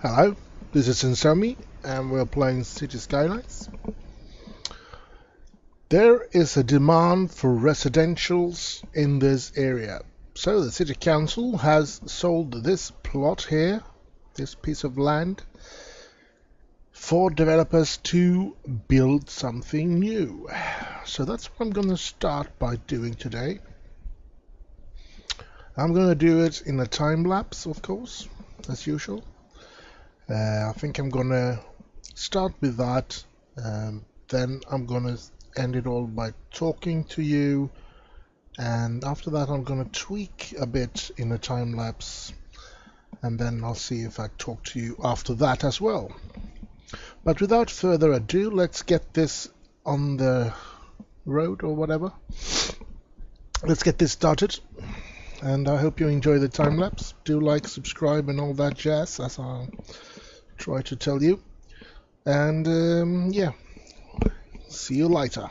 Hello, this is Xensomi and we're playing City Skylines. There is a demand for residentials in this area. So the City Council has sold this plot here, this piece of land, for developers to build something new. So that's what I'm going to start by doing today. I'm going to do it in a time lapse, of course, as usual. I think I'm going to start with that, then I'm going to end it all by talking to you, and after that I'm going to tweak a bit in a time lapse, and then I'll see if I talk to you after that as well. But without further ado, let's get this on the road or whatever. Let's get this started, and I hope you enjoy the time lapse. Do like, subscribe and all that jazz, as I'll try to tell you. And yeah, see you later.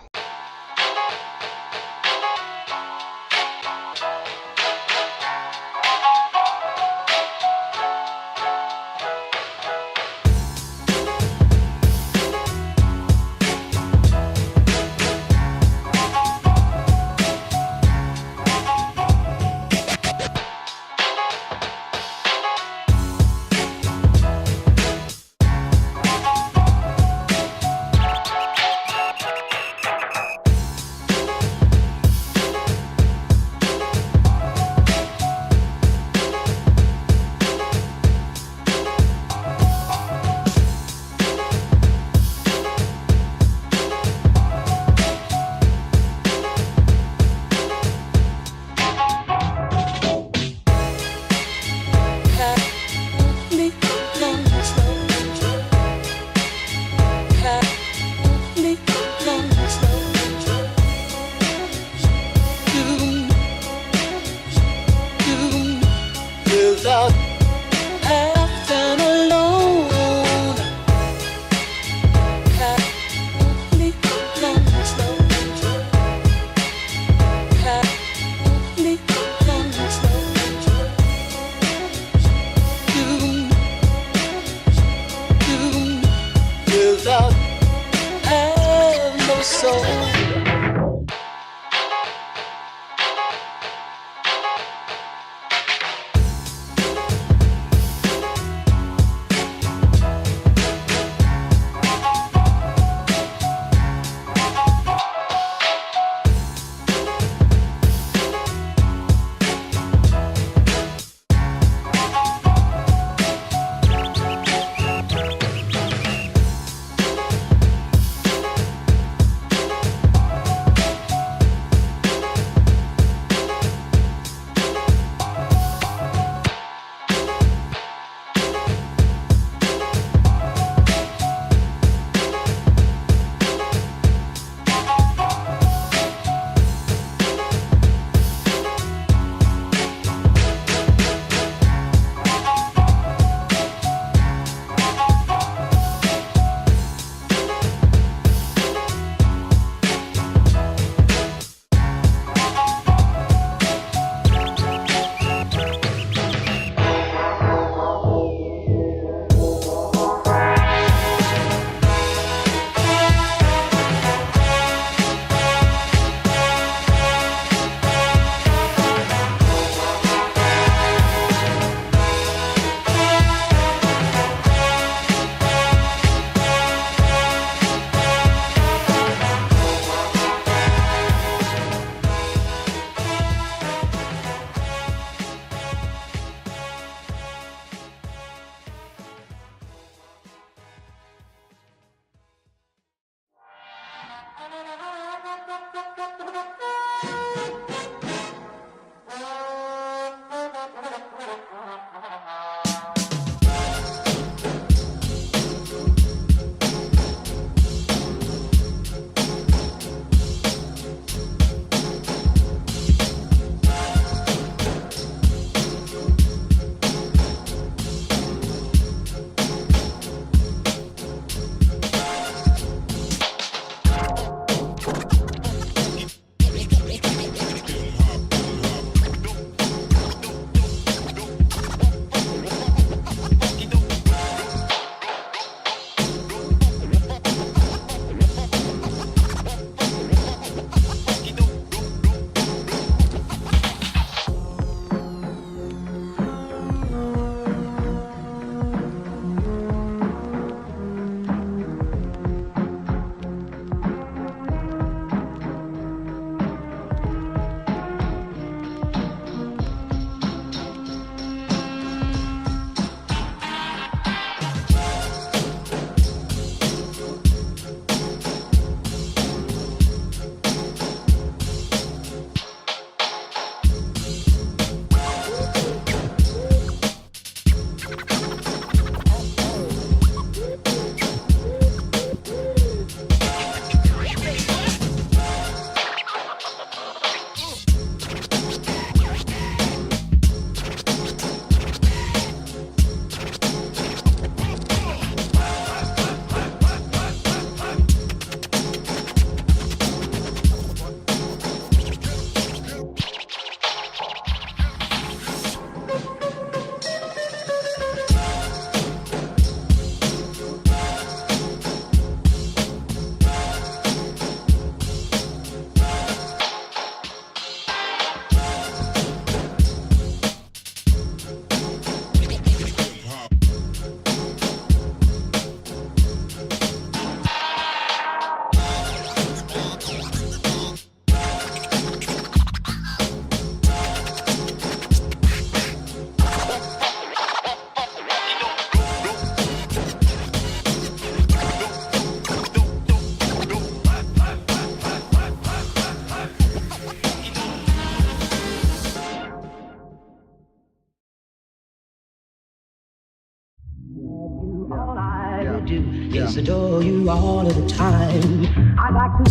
do is adore you all of the time. I'd like to.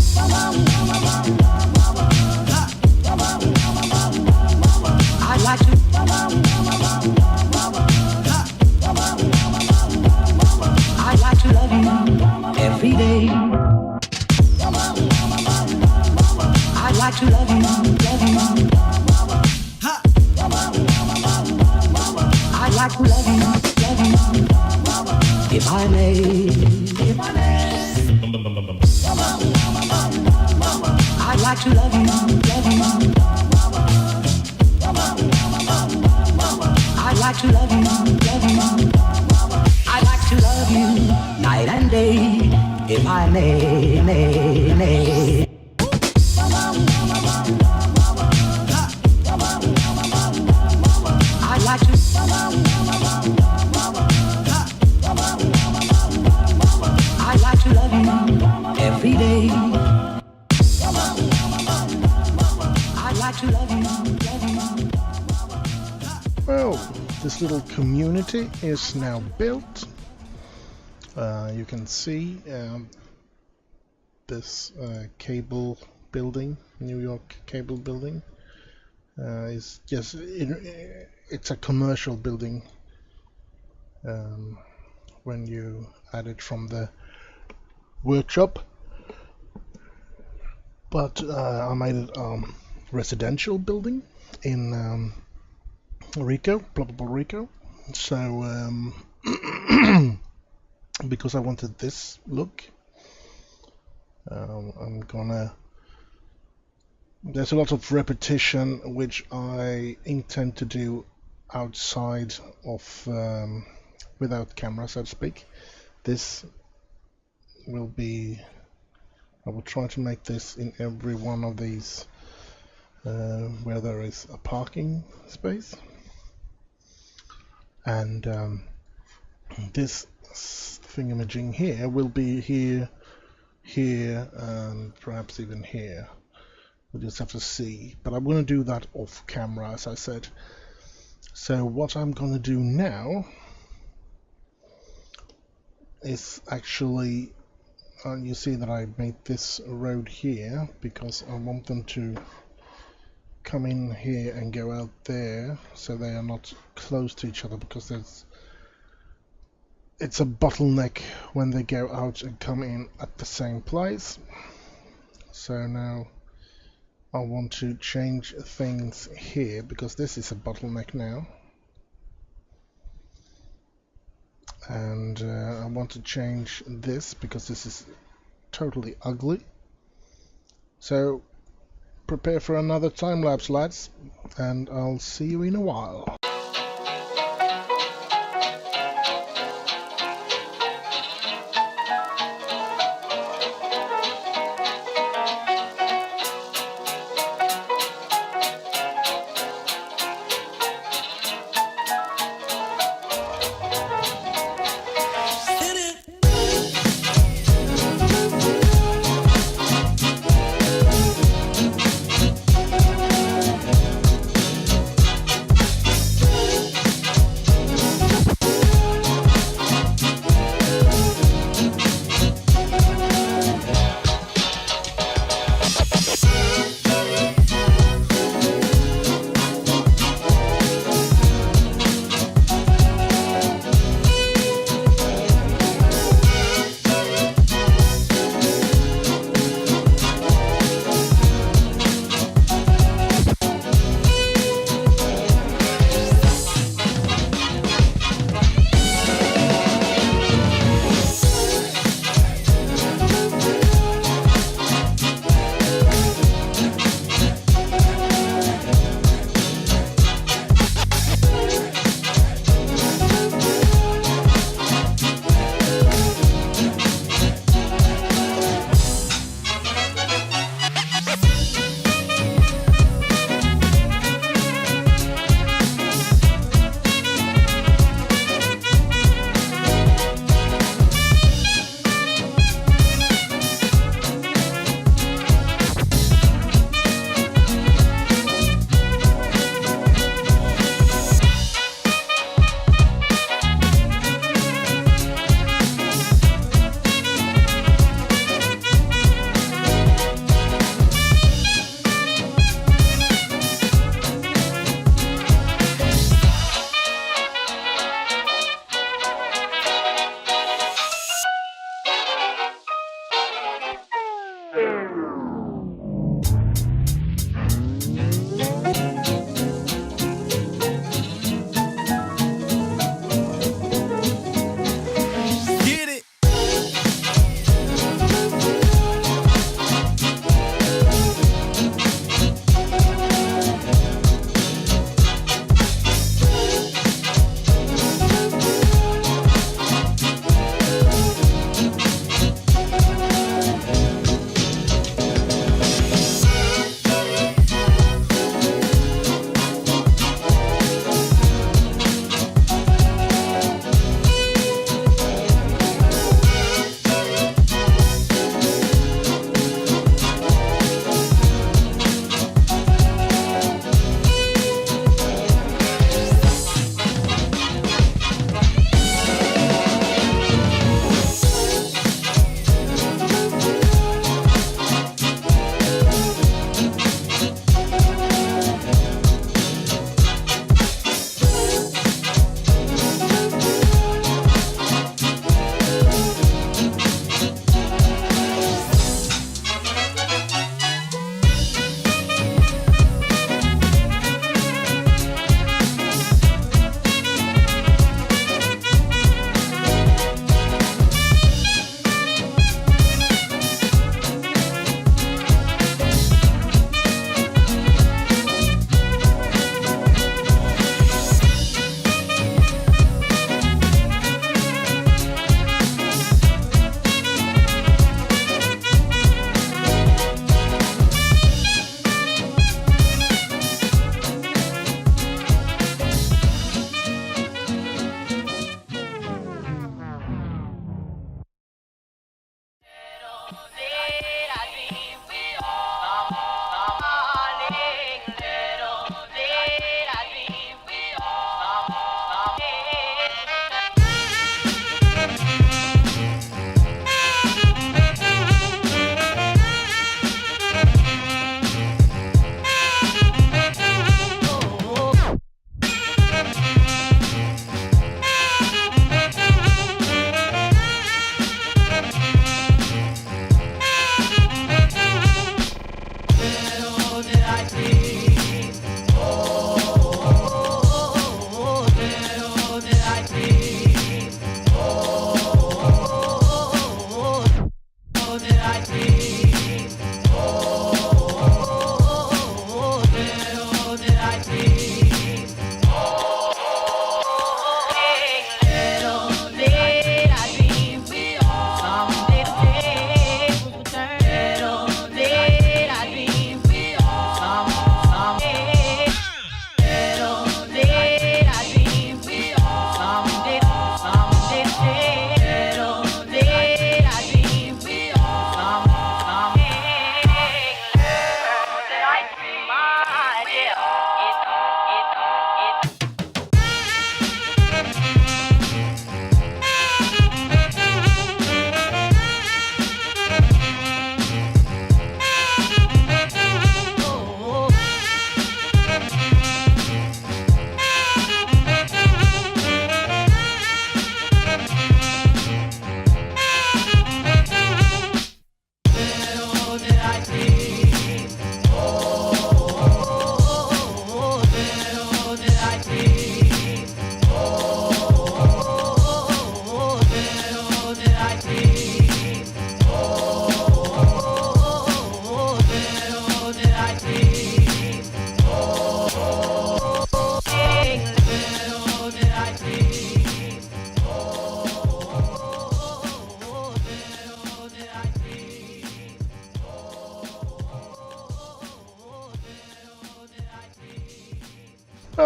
I'd like to. I'd like to love you every day. I'd like to love you, love you. I'd like to love you, love you. If I may, if I may. I'd like to love you, love you. I'd like to love you, love you. I'd like to love you night and day, if I may, may. I'd like to. I'd like to love you every day. I'd like to love you, love you. Well, this little community is now built. You can see this cable building, New York cable building, is just it's a commercial building when you add it from the workshop, but I made it residential building in Rico, Puerto Rico. So because I wanted this look, I'm gonna. There's a lot of repetition which I intend to do outside of without camera, so to speak. This will be. I will try to make this in every one of these where there is a parking space, and this thingamajig here will be here, here, and perhaps even here. We'll just have to see, but I'm going to do that off camera, as I said. So what I'm going to do now is actually, you see that I made this road here because I want them to come in here and go out there, so they are not close to each other, because it's a bottleneck when they go out and come in at the same place. So now I want to change things here because this is a bottleneck now, and I want to change this because this is totally ugly. So prepare for another time lapse, lads, and I'll see you in a while.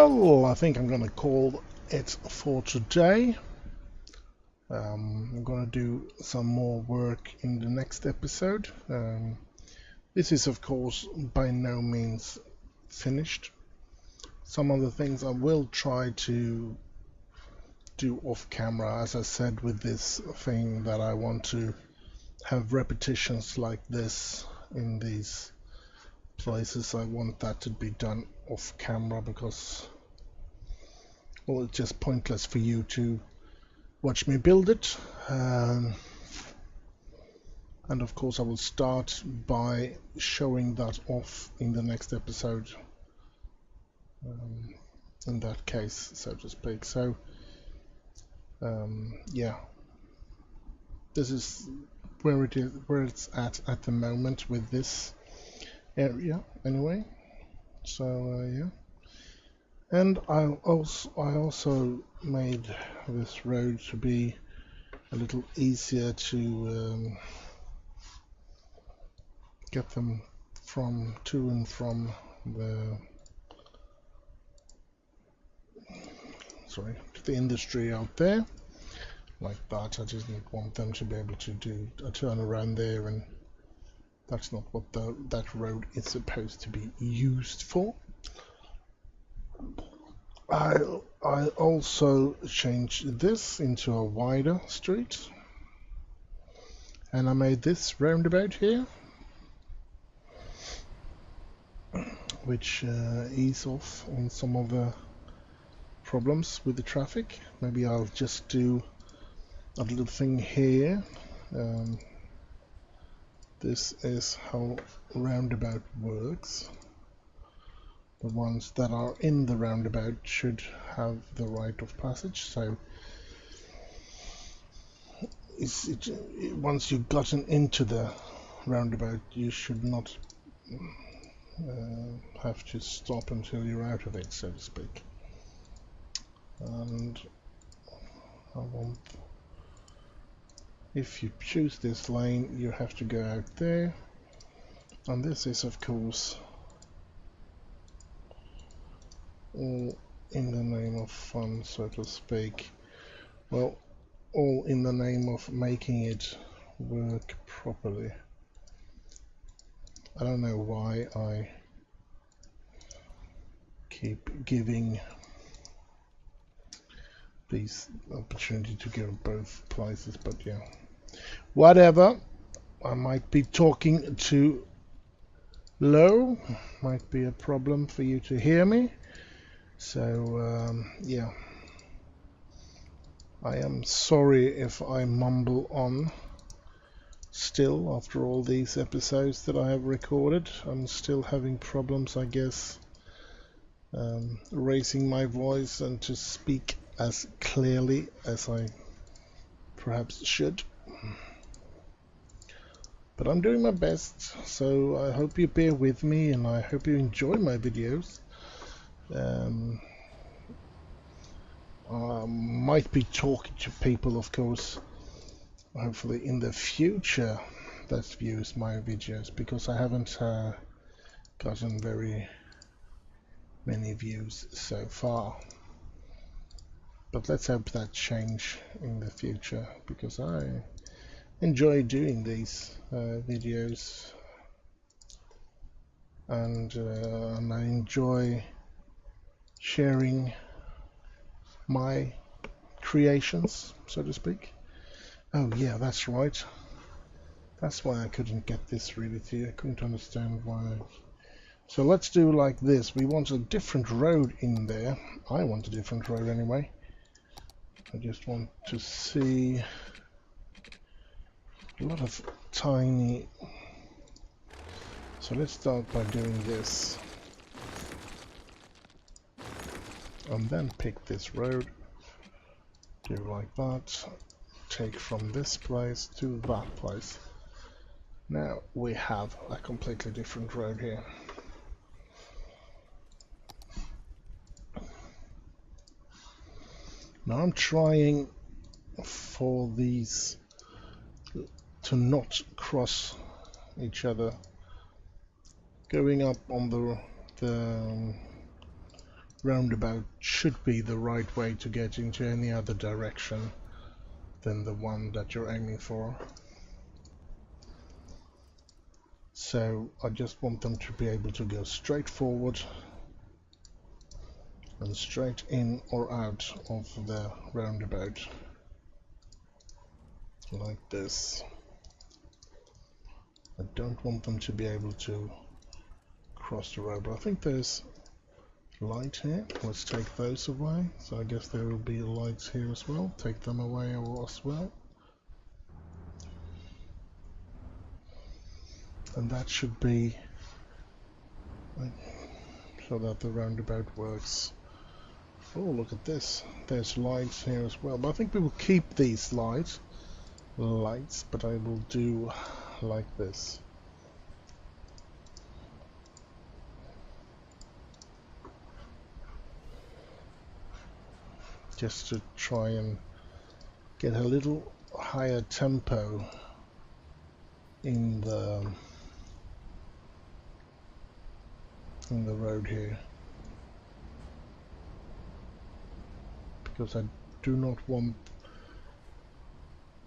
Well, I think I'm going to call it for today. I'm going to do some more work in the next episode. This is, of course, by no means finished. Some of the things I will try to do off camera, as I said with this thing that I want to have repetitions like this in these places. I want that to be done off camera because, well, it's just pointless for you to watch me build it. And of course I will start by showing that off in the next episode, in that case, so to speak. So yeah, this is where it's at the moment with this area anyway. So yeah, and I also made this road to be a little easier to get them to and from the industry out there, like that. I just didn't want them to be able to do a turn around there, and that's not what that road is supposed to be used for. I also changed this into a wider street, and I made this roundabout here, which ease off on some of the problems with the traffic. Maybe I'll just do a little thing here. This is how roundabout works. The ones that are in the roundabout should have the right of passage. So once you've gotten into the roundabout, you should not have to stop until you're out of it, so to speak. And if you choose this lane, you have to go out there, and this is, of course, all in the name of fun, so to speak. Well, all in the name of making it work properly. I don't know why I keep giving these opportunity to go both places, but yeah, whatever. I might be talking too low, might be a problem for you to hear me. So yeah, I am sorry if I mumble on still after all these episodes that I have recorded. I'm still having problems, I guess, raising my voice and to speak as clearly as I perhaps should. But I'm doing my best, so I hope you bear with me, and I hope you enjoy my videos. I might be talking to people, of course, hopefully in the future, that views my videos, because I haven't gotten very many views so far. But let's hope that change in the future, because I enjoy doing these videos, and I enjoy sharing my creations, so to speak. Oh yeah, that's right. That's why I couldn't get this really to you. I couldn't understand why. So let's do like this. We want a different road in there. I want a different road anyway. I just want to see a lot of tiny. So let's start by doing this, and then pick this road, do like that, take from this place to that place. Now we have a completely different road here. Now I'm trying for these to not cross each other, going up on the roundabout should be the right way to get into any other direction than the one that you're aiming for. So I just want them to be able to go straight forward and straight in or out of the roundabout, like this. I don't want them to be able to cross the road, but I think there's light here. Let's take those away. So I guess there will be lights here as well. Take them away as well. And that should be so that the roundabout works. Oh, look at this. There's lights here as well. But I think we will keep these lights, but I will do like this. Just to try and get a little higher tempo in the road here, because I do not want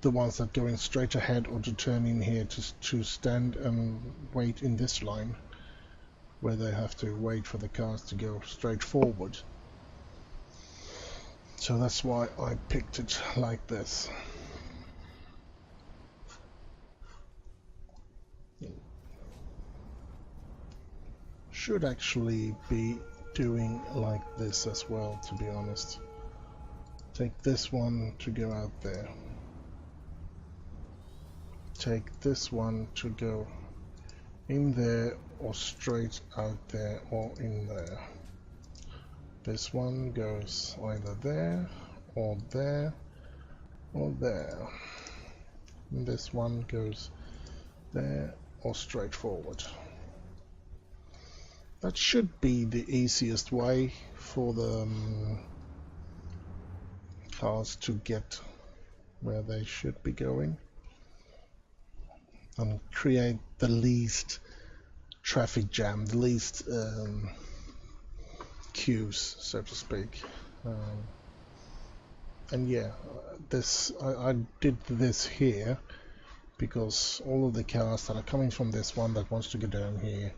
the ones that going straight ahead or to turn in here to stand and wait in this line where they have to wait for the cars to go straight forward. So that's why I picked it like this. Should actually be doing like this as well, to be honest. Take this one to go out there. Take this one to go in there or straight out there or in there. This one goes either there or there or there. And this one goes there or straight forward. That should be the easiest way for the cars to get where they should be going and create the least traffic jam, the least queues, so to speak. And yeah, I did this here because all of the cars that are coming from this one that wants to go down here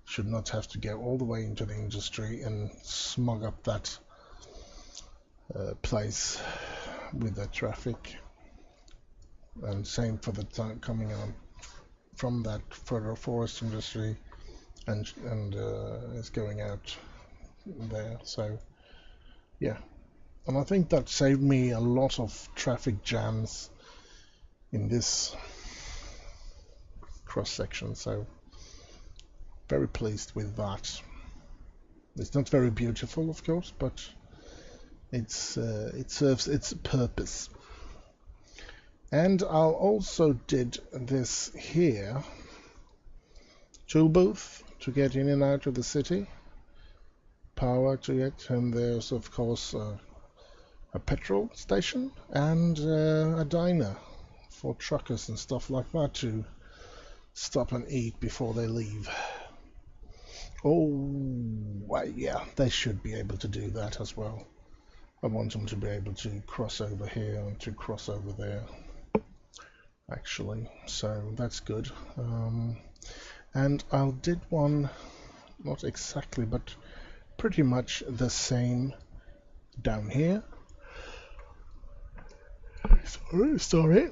should not have to go all the way into the industry and smug up that place with the traffic. And same for the time coming on from that further forest industry and it's going out there. So yeah, and I think that saved me a lot of traffic jams in this cross section. So very pleased with that. It's not very beautiful, of course, but it serves its purpose. And I also did this here, tool booth to get in and out of the city, power to it, and there's of course a petrol station and a diner for truckers and stuff like that to stop and eat before they leave. Oh, well, yeah, they should be able to do that as well. I want them to be able to cross over here and to cross over there, actually, so that's good. And I did one, not exactly, but pretty much the same down here. Sorry,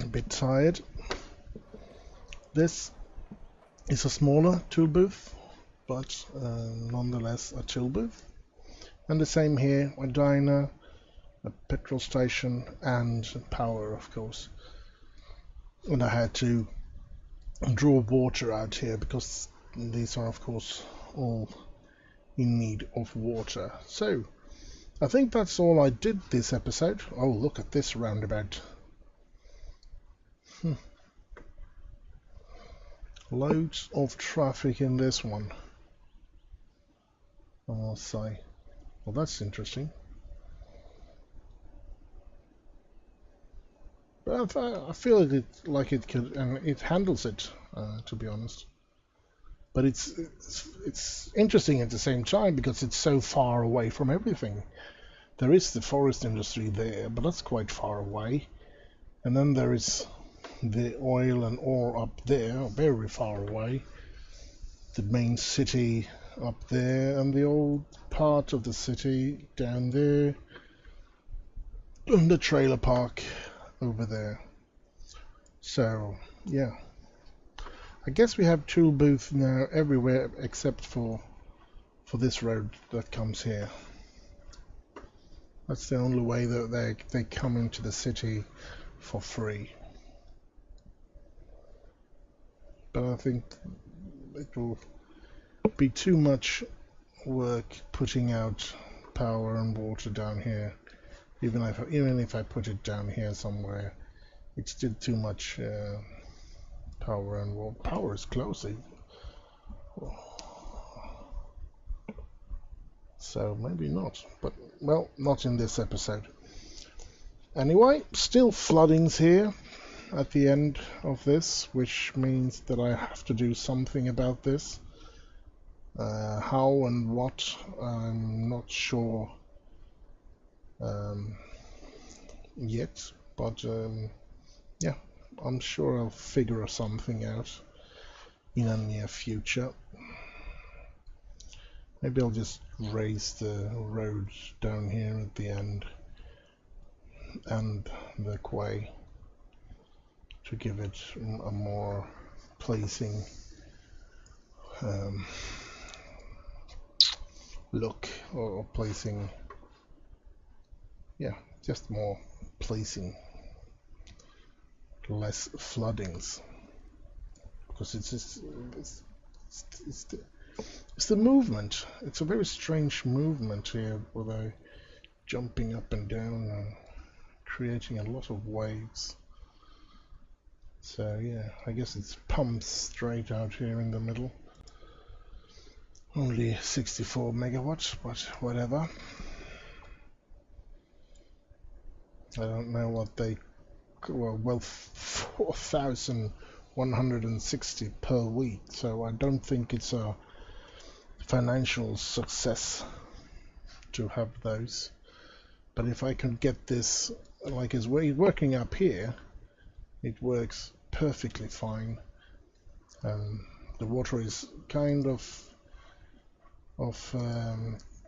a bit tired. This is a smaller tool booth, but nonetheless a tool booth. And the same here, a diner, a petrol station, and power, of course. And I had to draw water out here because these are, of course, all in need of water. So I think that's all I did this episode. Oh, look at this roundabout. Loads of traffic in this one, I must say. Well, that's interesting. But I feel like it could, and it handles it, to be honest. but it's interesting at the same time because it's so far away from everything. There is the forest industry there, but that's quite far away. And then there is the oil and ore up there, very far away. The main city up there, and the old part of the city down there, and the trailer park over there. So, yeah. I guess we have tool booths now everywhere except for this road that comes here. That's the only way that they come into the city for free. But I think it will be too much work putting out power and water down here. Even if I put it down here somewhere, it's still too much power and water. Power is closing. So maybe not, but well, not in this episode. Anyway, still floodings here at the end of this, which means that I have to do something about this. How and what, I'm not sure yet, but yeah, I'm sure I'll figure something out in the near future. Maybe I'll just raise the road down here at the end and the quay to give it a more pleasing look, or pleasing, yeah, just more pleasing, less floodings, because it's the movement. It's a very strange movement here, where they're jumping up and down and creating a lot of waves. So yeah, I guess it's pumps straight out here in the middle. Only 64 megawatts, but whatever. I don't know what they... Well, 4,160 per week, so I don't think it's a financial success to have those. But if I can get this, like it's working up here, it works perfectly fine. The water is kind of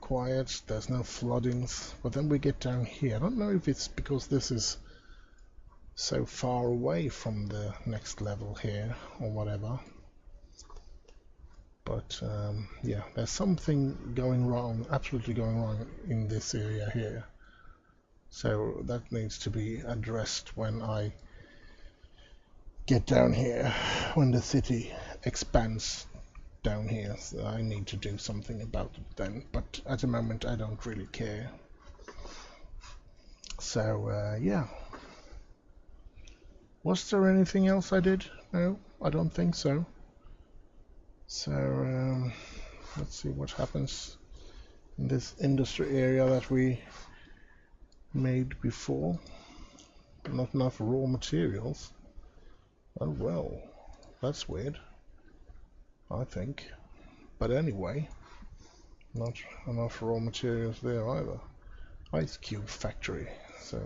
quiet, there's no floodings, but then we get down here. I don't know if it's because this is so far away from the next level here or whatever, but yeah, there's something going wrong, absolutely going wrong in this area here, so that needs to be addressed when I get down here, when the city expands down here. So I need to do something about it then, but at the moment I don't really care. So yeah, was there anything else I did? No, I don't think so. So let's see what happens in this industry area that we made before. Not enough raw materials. Oh well, that's weird, I think. But anyway, not enough raw materials there either. Ice cube factory. So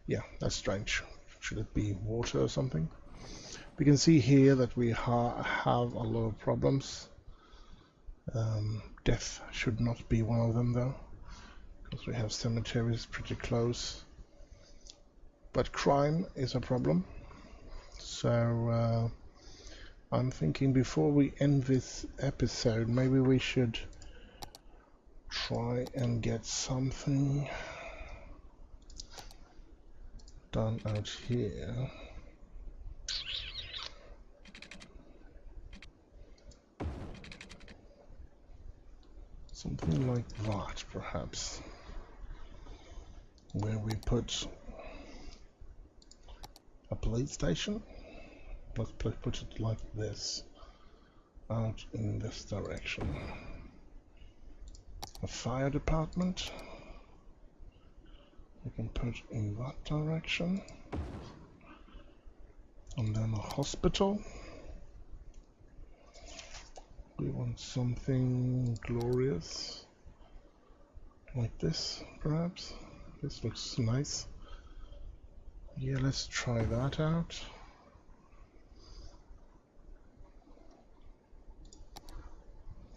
yeah, that's strange. Should it be water or something? We can see here that we have a lot of problems. Death should not be one of them though, because we have cemeteries pretty close. But crime is a problem. So I'm thinking before we end this episode, maybe we should try and get something done out here. Something like that, perhaps, where we put a police station. Let's put it like this, out in this direction. A fire department, we can put in that direction, and then a hospital, We want something glorious like this, perhaps. This looks nice. Yeah, let's try that out.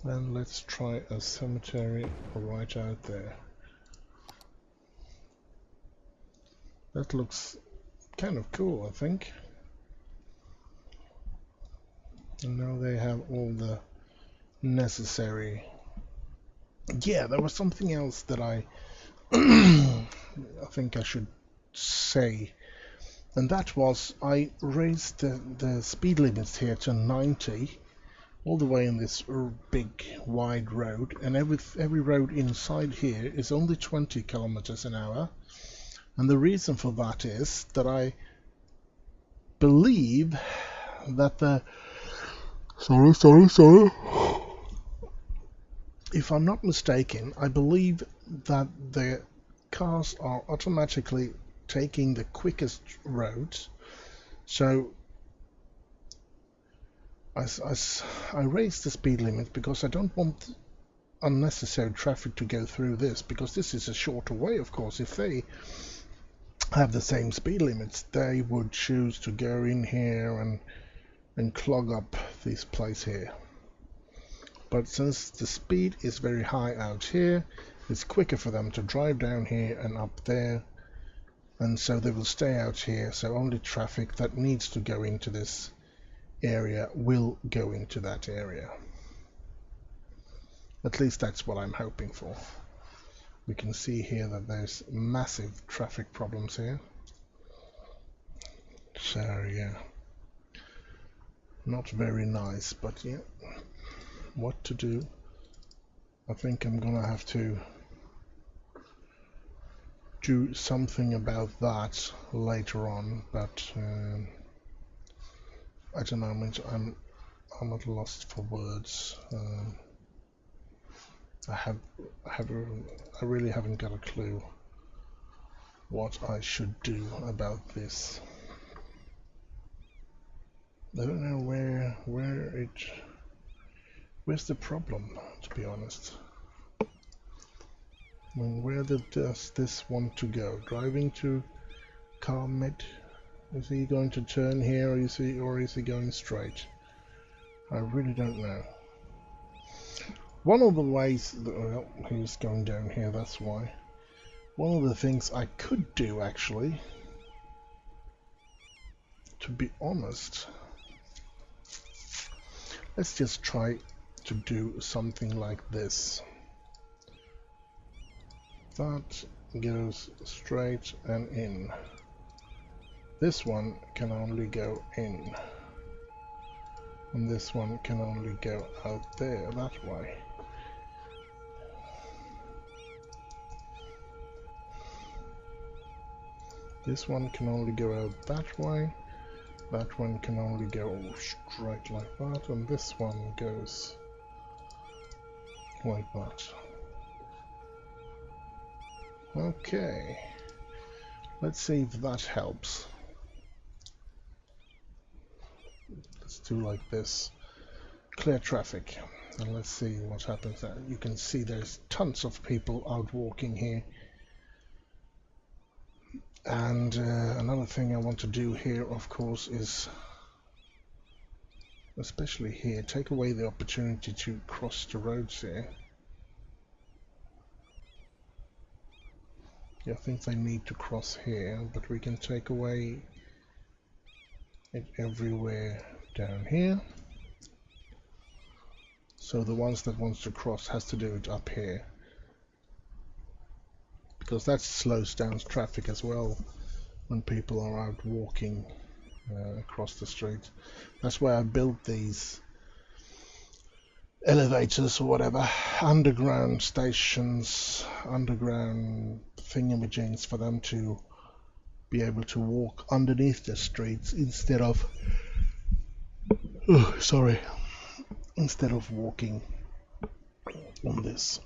Then let's try a cemetery right out there. That looks kind of cool, I think. And now they have all the necessary. Yeah, there was something else that I I think I should say, and that was I raised the speed limits here to 90 all the way in this big wide road, and every road inside here is only 20 kilometers an hour. And the reason for that is that I believe that the sorry. If I'm not mistaken, I believe that the cars are automatically taking the quickest roads. So I raised the speed limit because I don't want unnecessary traffic to go through this, because this is a shorter way, of course. If they have the same speed limits, they would choose to go in here and clog up this place here. But since the speed is very high out here, it's quicker for them to drive down here and up there, and so they will stay out here. So only traffic that needs to go into this area will go into that area. At least that's what I'm hoping for. We can see here that there's massive traffic problems here. So yeah, not very nice, but yeah, what to do? I think I'm gonna have to do something about that later on, but at the moment I'm at a loss for words. I really haven't got a clue what I should do about this. I don't know where's the problem, to be honest. I mean, where does this want to go? Driving to Carmid? Is he going to turn here, or is he going straight? I really don't know. One of the ways, well, he's going down here, that's why. One of the things I could do, actually, to be honest, let's just try to do something like this. That goes straight and in. This one can only go in, and this one can only go out there that way. This one can only go out that way, that one can only go straight like that, and this one goes like that. Okay, let's see if that helps. Let's do like this. Clear traffic, and let's see what happens. You can see there's tons of people out walking here. And another thing I want to do here, of course, is, especially here, take away the opportunity to cross the roads here. Yeah, I think they need to cross here, but we can take away it everywhere down here. So the ones that wants to cross has to do it up here, because that slows down traffic as well when people are out walking across the street. That's why I built these elevators or whatever, underground stations, underground thingamajigs, for them to be able to walk underneath the streets instead of instead of walking on this.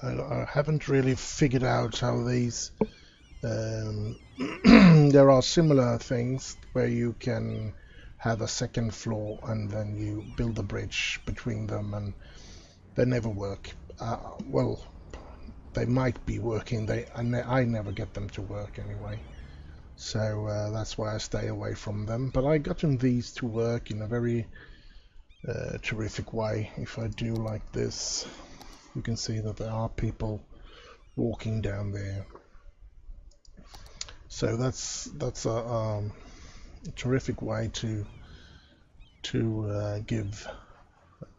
I haven't really figured out how these there are similar things where you can have a second floor and then you build a bridge between them, and they never work. Well, they might be working. I never get them to work anyway. So that's why I stay away from them. But I gotten these to work in a very terrific way. If I do like this, you can see that there are people walking down there. So that's a terrific way to give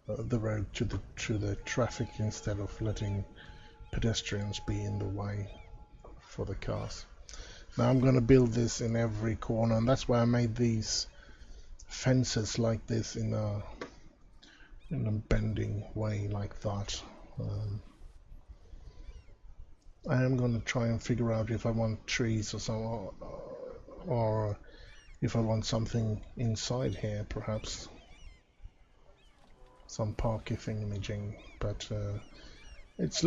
the road to the traffic instead of letting pedestrians be in the way for the cars. Now I'm going to build this in every corner, and that's why I made these fences like this in a bending way like that. I am going to try and figure out if I want trees or something, or if I want something inside here, perhaps some parky thingamajig, but it's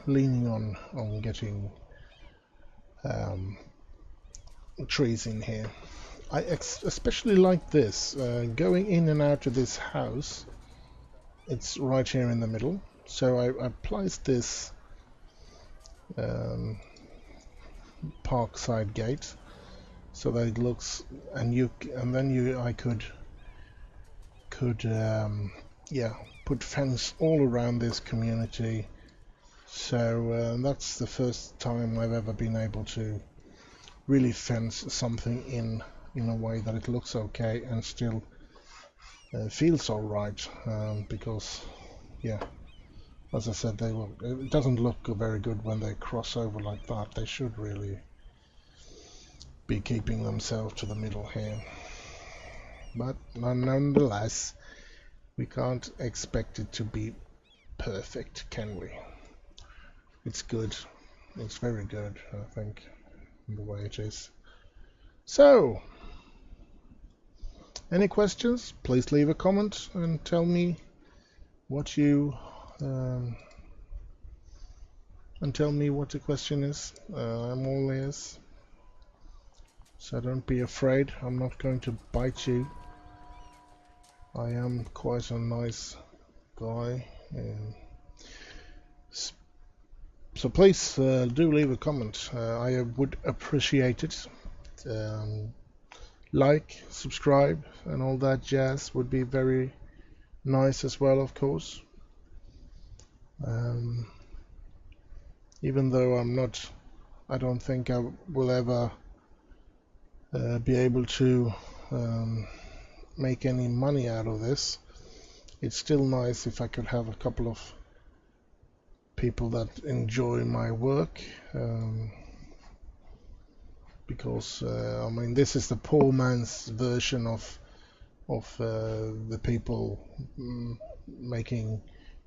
leaning on getting trees in here. I especially like this going in and out of this house. It's right here in the middle, so I placed this parkside gate so that it looks, I could yeah, put fence all around this community. So that's the first time I've ever been able to really fence something in a way that it looks okay and still feels all right, because yeah, as I said, it doesn't look very good when they cross over like that. They should really be keeping themselves to the middle here. But nonetheless, we can't expect it to be perfect, can we? It's good. It's very good, I think, in the way it is. So, any questions? Please leave a comment and tell me what you what the question is. I'm all ears. So don't be afraid. I'm not going to bite you. I am quite a nice guy. So please do leave a comment. I would appreciate it. Like, subscribe, and all that jazz would be very nice as well, of course. Even though I don't think I will ever be able to make any money out of this. It's still nice if I could have a couple of people that enjoy my work, because I mean, this is the poor man's version of the people making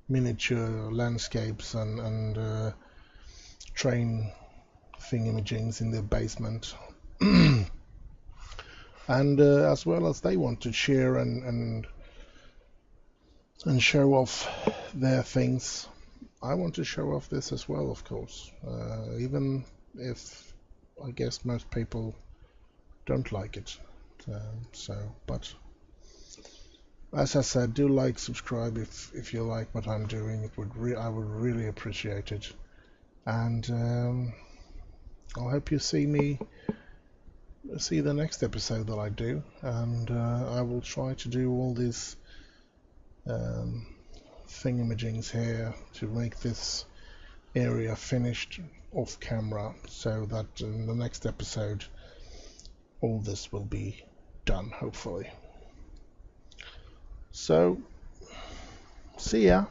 miniature landscapes and train thingamajigs in their basement. And as well as they want to share and show off their things, I want to show off this as well, of course, even if I guess most people don't like it. But as I said, do like, subscribe if you like what I'm doing. I would really appreciate it, and I hope you see the next episode that I do, and I will try to do all these thingamajigs here to make this area finished off camera, so that in the next episode all this will be done, hopefully. So see ya.